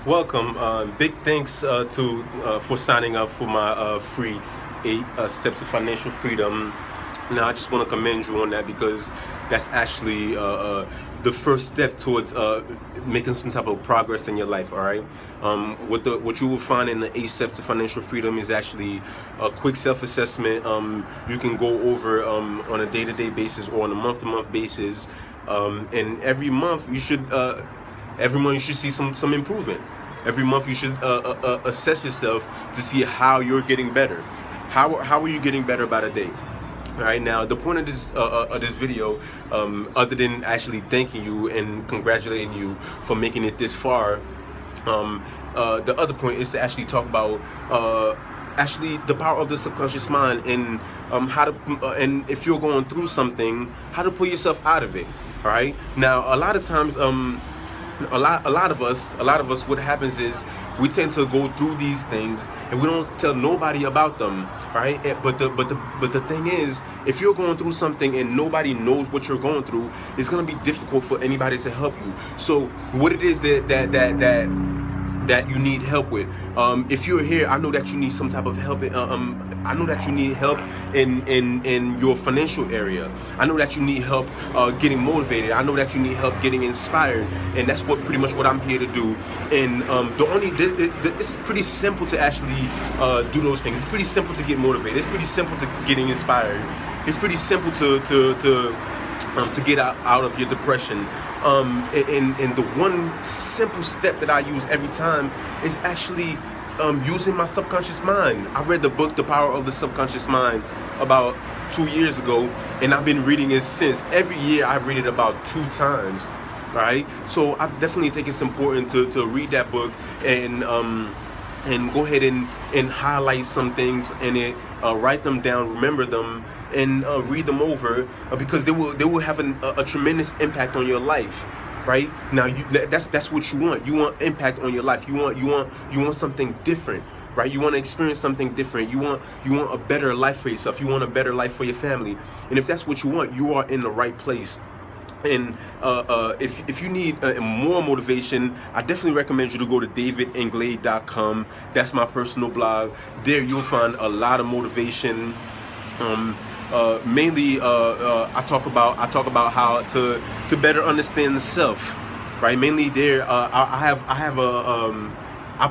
Welcome. Big thanks to for signing up for my free 8 steps to financial freedom. Now, I just want to commend you on that because that's actually the first step towards making some type of progress in your life. All right. What you will find in the 8 steps to financial freedom is actually a quick self-assessment. You can go over on a day-to-day basis or on a month-to-month basis, and every month you should see some improvement. Every month you should assess yourself to see how you're getting better. How are you getting better by the day? All right, now the point of this video, other than actually thanking you and congratulating you for making it this far, the other point is to actually talk about actually the power of the subconscious mind and how to and if you're going through something, how to pull yourself out of it. All right, now a lot of times a lot of us what happens is we tend to go through these things and we don't tell nobody about them, right? But the thing is, if you're going through something and nobody knows what you're going through, it's going to be difficult for anybody to help you. So what it is that you need help with. If you're here, I know that you need some type of help. I know that you need help in your financial area. I know that you need help getting motivated. I know that you need help getting inspired, and that's what pretty much what I'm here to do. And it's pretty simple to actually do those things. It's pretty simple to get motivated. It's pretty simple to getting inspired. It's pretty simple to get out of your depression. And the one simple step that I use every time is actually using my subconscious mind. I read the book The Power of the Subconscious Mind about 2 years ago, and I've been reading it since. Every year I read it about 2 times, right? So I definitely think it's important to read that book and go ahead and highlight some things in it, write them down, remember them, and read them over, because they will have a tremendous impact on your life. Right now, that's what you want. You want impact on your life. You want something different. Right? You want to experience something different. You want a better life for yourself. You want a better life for your family. And if that's what you want, you are in the right place. And if you need more motivation, I definitely recommend you to go to davidenglade.com. That's my personal blog. There you'll find a lot of motivation. Mainly, I talk about how to better understand the self. Right? Mainly there, I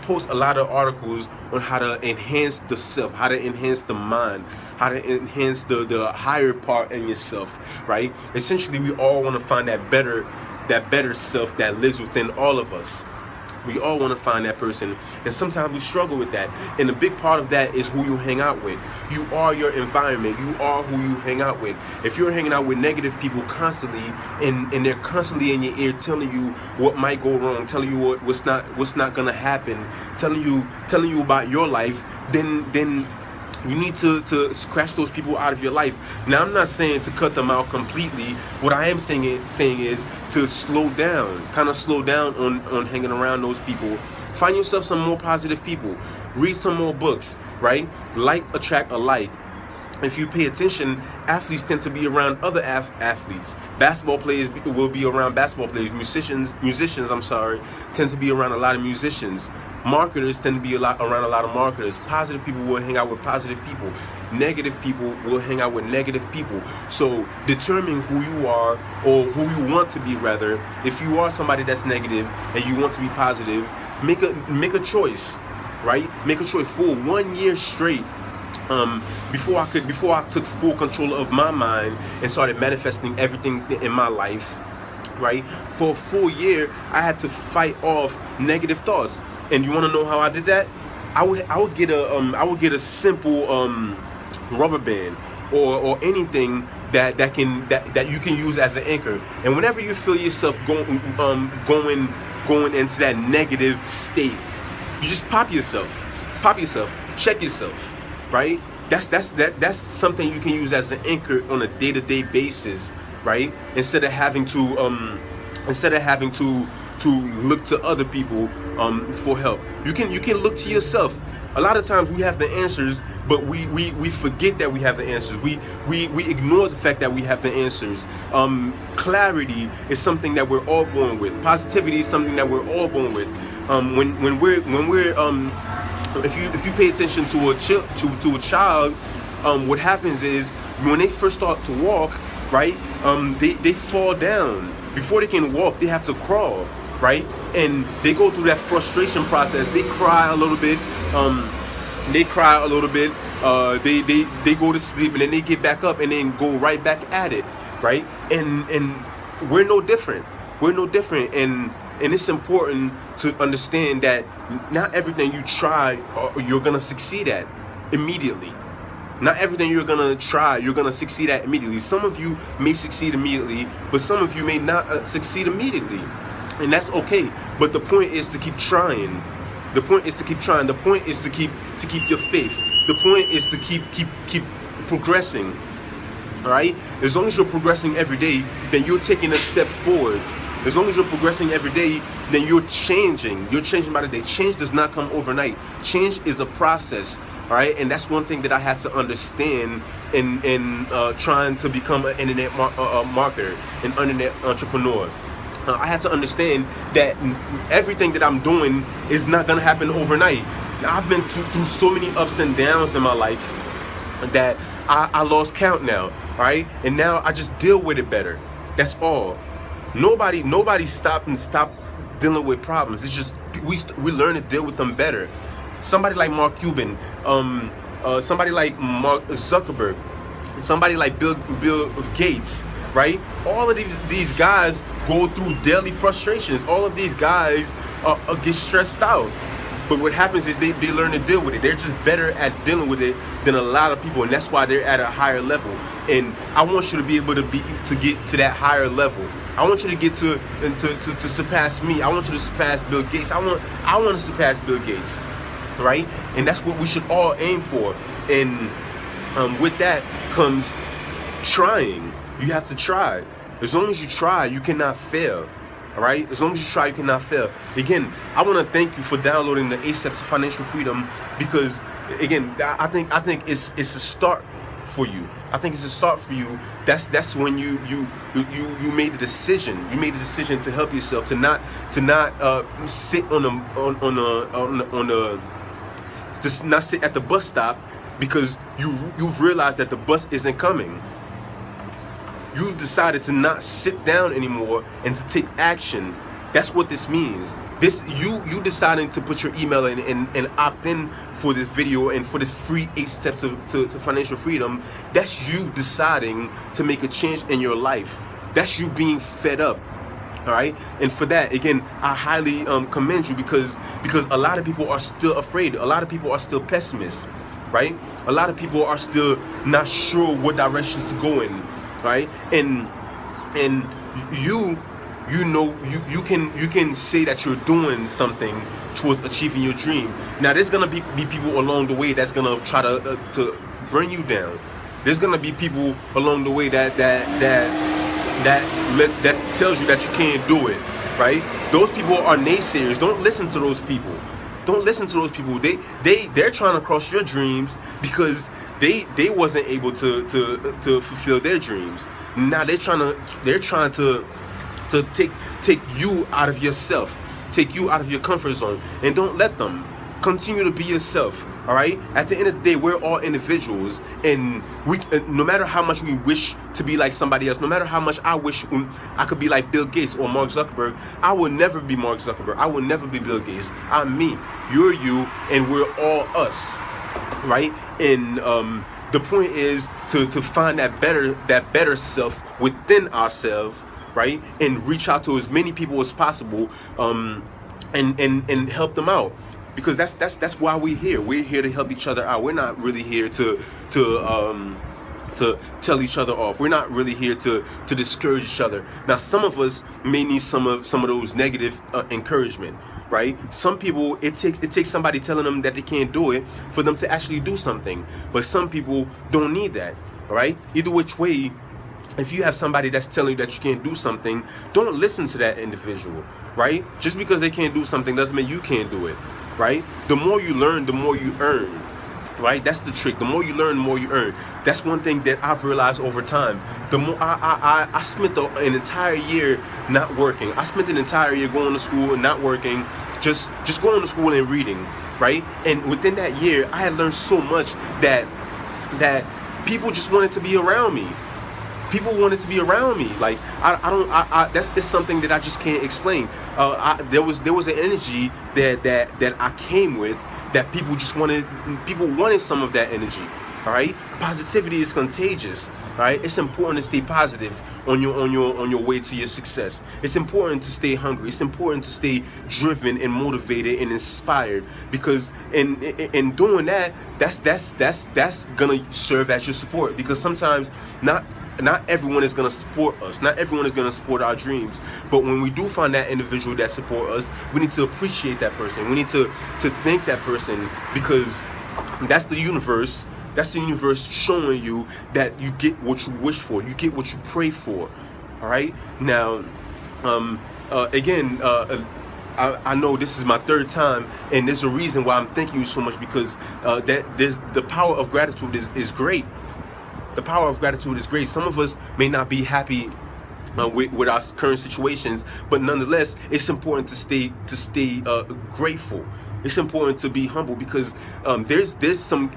post a lot of articles on how to enhance the self, how to enhance the mind, how to enhance the higher part in yourself, right? Essentially, we all want to find that better self that lives within all of us. We all want to find that person, and sometimes we struggle with that. And a big part of that is who you hang out with. You are your environment. You are who you hang out with. If you're hanging out with negative people constantly, and they're constantly in your ear telling you what might go wrong, telling you what's not gonna happen, telling you about your life, then you need to scratch those people out of your life. Now, I'm not saying to cut them out completely. What I am saying is to slow down, kind of slow down on hanging around those people. Find yourself some more positive people. Read some more books, right? Like attract alike. If you pay attention, athletes tend to be around other athletes. Basketball players will be around basketball players. Musicians, tend to be around a lot of musicians. Marketers tend to be around a lot of marketers. Positive people will hang out with positive people. Negative people will hang out with negative people. So determine who you are, or who you want to be rather. If you are somebody that's negative and you want to be positive, make a choice, right? Make a choice for 1 year straight. Before I took full control of my mind and started manifesting everything in my life, right? For a full year, I had to fight off negative thoughts. And you want to know how I did that? I would get a simple rubber band or anything that you can use as an anchor. And whenever you feel yourself going into that negative state, you just pop yourself, check yourself. Right? That's something you can use as an anchor on a day-to-day basis, right? Instead of having to look to other people for help. You can look to yourself. A lot of times we have the answers, but we forget that we have the answers. We ignore the fact that we have the answers. Clarity is something that we're all born with. Positivity is something that we're all born with. If you pay attention to a child, what happens is when they first start to walk, right? They fall down. Before they can walk, they have to crawl, right? And they go through that frustration process. They cry a little bit. They go to sleep, and then they get back up and then go right back at it, right? And we're no different. And it's important to understand that not everything you try you're gonna succeed at immediately. Not everything you're gonna try you're gonna succeed at immediately. Some of you may succeed immediately, but some of you may not succeed immediately, and that's okay. But the point is to keep trying. The point is to keep trying. The point is to keep your faith. The point is to keep progressing. All right. As long as you're progressing every day, then you're taking a step forward. As long as you're progressing every day, then you're changing. You're changing by the day. Change does not come overnight. Change is a process, all right? And that's one thing that I had to understand in trying to become an internet marketer, an internet entrepreneur. I had to understand that everything that I'm doing is not going to happen overnight. Now, I've been through so many ups and downs in my life that I lost count now, right? And now I just deal with it better. That's all. Nobody stop dealing with problems. It's just we learn to deal with them better. Somebody like Mark Cuban, somebody like Mark Zuckerberg, somebody like Bill Gates, right? All of these guys go through daily frustrations. All of these guys get stressed out. But what happens is they learn to deal with it. They're just better at dealing with it than a lot of people, and that's why they're at a higher level. And I want you to be able to get to that higher level. I want you to get to surpass me. I want you to surpass Bill Gates. I want to surpass Bill Gates, right? And that's what we should all aim for. And with that comes trying. You have to try. As long as you try, you cannot fail. All right. As long as you try, you cannot fail. Again, I want to thank you for downloading the 8 Steps to Financial Freedom, because again, I think it's a start for you. I think it's a start for you. That's when you made a decision. You made a decision to help yourself, to not sit just not sit at the bus stop because you've realized that the bus isn't coming. You've decided to not sit down anymore and to take action. That's what this means. You deciding to put your email in and opt in for this video and for this free 8 steps to financial freedom. That's you deciding to make a change in your life. That's you being fed up. All right. And for that, again, I highly commend you, because a lot of people are still afraid. A lot of people are still pessimists, right? A lot of people are still not sure what directions to go in. Right? And you can say that you're doing something towards achieving your dream. Now there's gonna be people along the way that's gonna try to bring you down. There's gonna be people along the way that tells you that you can't do it, right? Those people are naysayers. Don't listen to those people. Don't listen to those people. They're trying to crush your dreams because they wasn't able to fulfill their dreams. Now they're trying to take you out of yourself, take you out of your comfort zone, and don't let them. Continue to be yourself. All right. At the end of the day, we're all individuals, and no matter how much we wish to be like somebody else, no matter how much I wish I could be like Bill Gates or Mark Zuckerberg, I will never be Mark Zuckerberg. I will never be Bill Gates. I'm me. You're you, and we're all us. Right? And the point is to find that better self within ourselves, right? And reach out to as many people as possible, and help them out, because that's why we're here. We're here to help each other out. We're not really here to tell each other off. We're not really here to discourage each other. Now, some of us may need some of those negative encouragement. Right? Some people, it takes somebody telling them that they can't do it for them to actually do something. But some people don't need that. All right? Either which way, if you have somebody that's telling you that you can't do something, don't listen to that individual. Right? Just because they can't do something doesn't mean you can't do it. Right? The more you learn, the more you earn. right? That's the trick. The more you learn, the more you earn. That's one thing that I've realized over time. The more I spent an entire year not working. I spent an entire year going to school and not working, just going to school and reading, right? And within that year, I had learned so much that people just wanted to be around me. People wanted to be around me. Like that's something that I just can't explain. There was an energy that I came with, that people wanted some of that energy. All right, positivity is contagious. All right, it's important to stay positive on your way to your success. It's important to stay hungry. It's important to stay driven and motivated and inspired, because in doing that, that's gonna serve as your support. Because sometimes not everyone is going to support us. Not everyone is going to support our dreams. But when we do find that individual that support us, we need to appreciate that person. We need to thank that person, because that's the universe. That's the universe showing you that you get what you wish for. You get what you pray for. All right. Now, again, I know this is my third time, and there's a reason why I'm thanking you so much, because the power of gratitude is great. The power of gratitude is great. Some of us may not be happy with our current situations, but nonetheless, it's important to stay grateful. It's important to be humble, because there's some.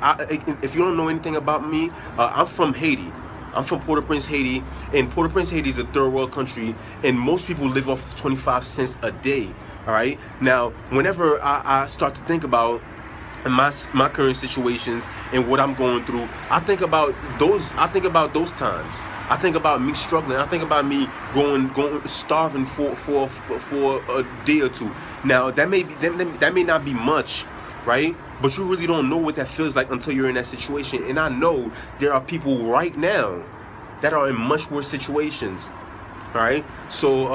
If you don't know anything about me, I'm from Haiti. I'm from Port-au-Prince, Haiti, and Port-au-Prince, Haiti is a third world country, and most people live off 25 cents a day. All right. Now, whenever I start to think about my current situations and what I'm going through, I think about those times. I think about me struggling. I think about me going starving for a day or two. Now that may not be much, right? But you really don't know what that feels like until you're in that situation. And I know there are people right now that are in much worse situations. All right. So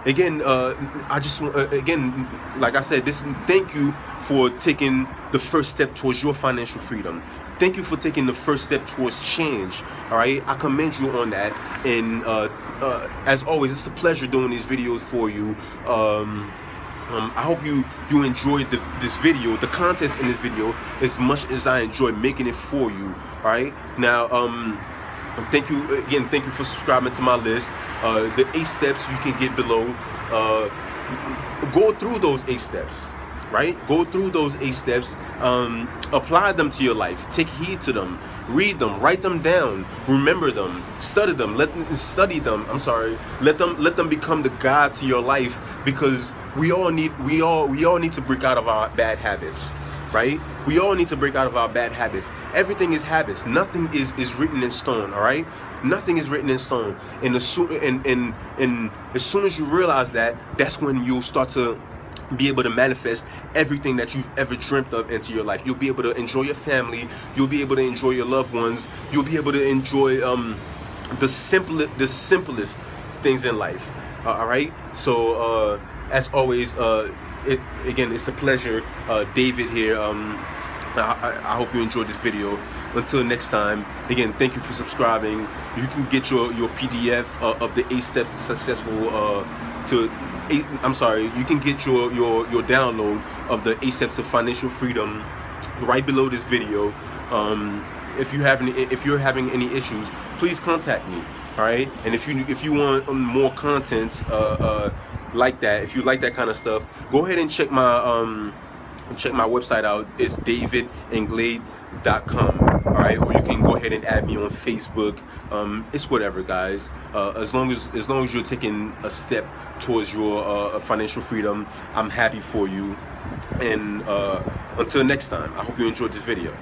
again, I just again, like I said, thank you for taking the first step towards your financial freedom. Thank you for taking the first step towards change. All right, I commend you on that. And as always, it's a pleasure doing these videos for you. I hope you enjoyed this video, the contents in this video, as much as I enjoy making it for you. All right, now thank you again. Thank you for subscribing to my list. The 8 steps you can get below. Go through those 8 steps, right? Go through those 8 steps. Apply them to your life. Take heed to them. Read them. Write them down. Remember them. Study them. Let them become the guide to your life, because we all need to break out of our bad habits. Right? We all need to break out of our bad habits. Everything is habits. Nothing is written in stone. All right? Nothing is written in stone. And as soon as you realize that, that's when you'll start to be able to manifest everything that you've ever dreamt of into your life. You'll be able to enjoy your family. You'll be able to enjoy your loved ones. You'll be able to enjoy the simplest things in life. All right? So as always, it's a pleasure. David here. I hope you enjoyed this video. Until next time, again, thank you for subscribing. You can get your PDF of the 8 steps to successful you can get your download of the 8 steps to financial freedom right below this video. If you're having any issues, please contact me. All right, and if you want more contents like that, if you like that kind of stuff, go ahead and check my website out. It's davidenglade.com. All right, or you can go ahead and add me on Facebook. It's whatever, guys. As long as you're taking a step towards your financial freedom, I'm happy for you. And until next time, I hope you enjoyed this video.